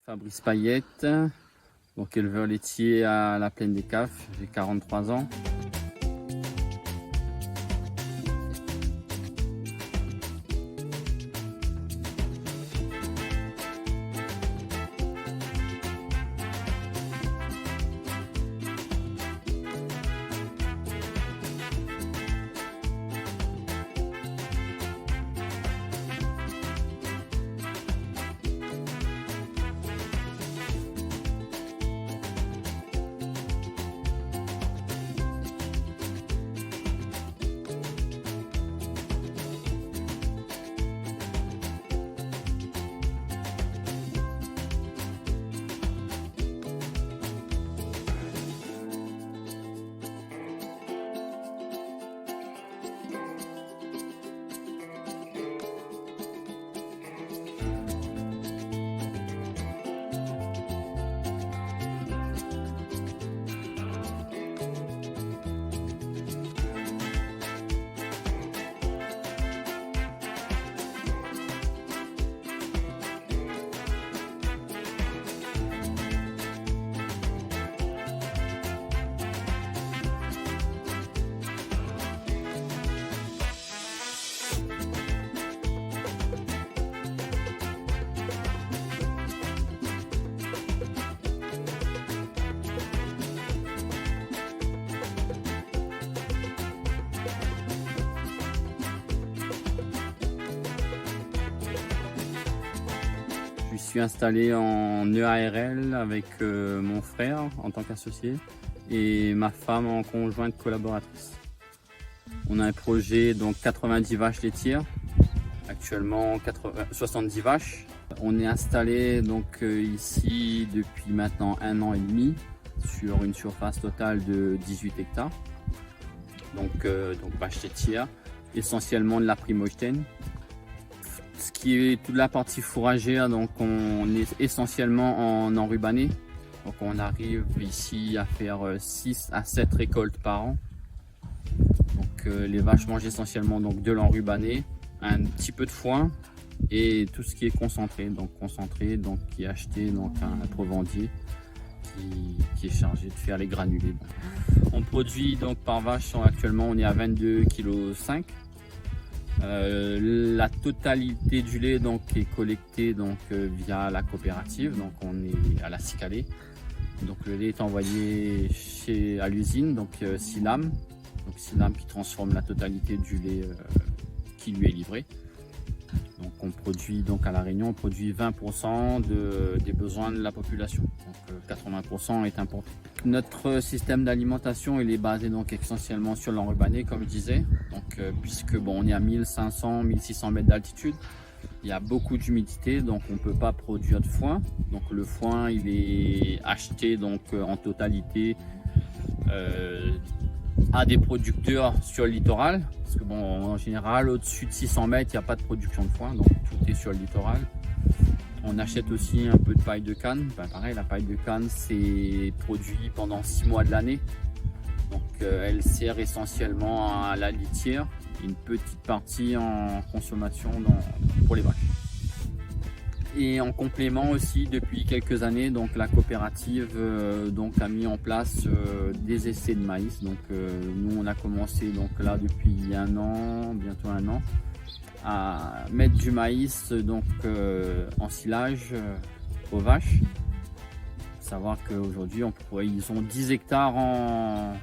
Fabrice Payette, donc éleveur laitier à la Plaine des Cafes, j'ai 43 ans. Je suis installé en EARL avec mon frère en tant qu'associé et ma femme en conjointe collaboratrice. On a un projet donc 90 vaches laitières, actuellement 70 vaches. On est installé donc ici depuis maintenant 1 an et demi sur une surface totale de 18 hectares. Donc vaches laitières, essentiellement de la Primogène. Ce qui est toute la partie fourragère, donc on est essentiellement en enrubanné. Donc on arrive ici à faire 6 à 7 récoltes par an. Donc les vaches mangent essentiellement donc de l'enrubanné, un petit peu de foin et tout ce qui est concentré. Donc qui est acheté donc à un provendier qui est chargé de faire les granulés. On produit donc par vache, actuellement on est à 22,5 kg. La totalité du lait donc est collectée donc via la coopérative, donc on est à la Cicalée. Donc le lait est envoyé à l'usine, donc Silam, qui transforme la totalité du lait qui lui est livré. Donc on produit donc à La Réunion, on produit 20% des besoins de la population. Donc 80% est importé. Notre système d'alimentation il est basé donc essentiellement sur l'enrubanné, comme je disais. Donc puisque on est à 1500-1600 mètres d'altitude, il y a beaucoup d'humidité, donc on ne peut pas produire de foin. Donc le foin il est acheté donc en totalité à des producteurs sur le littoral, parce que en général au-dessus de 600 mètres il n'y a pas de production de foin, donc tout est sur le littoral. On achète aussi un peu de paille de canne. Pareil, la paille de canne c'est produit pendant 6 mois de l'année, donc elle sert essentiellement à la litière, une petite partie en consommation pour les vaches. Et en complément aussi, depuis quelques années, donc la coopérative a mis en place des essais de maïs. Donc nous on a commencé donc là depuis 1 an, bientôt 1 an, à mettre du maïs donc en silage aux vaches. Faut savoir qu'aujourd'hui ils ont 10 hectares en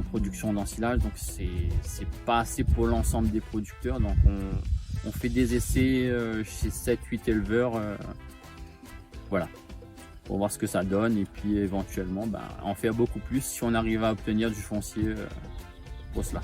production d'ensilage, donc c'est pas assez pour l'ensemble des producteurs. Donc on fait des essais chez 7-8 éleveurs, voilà, pour voir ce que ça donne et puis éventuellement en faire beaucoup plus si on arrive à obtenir du foncier pour cela.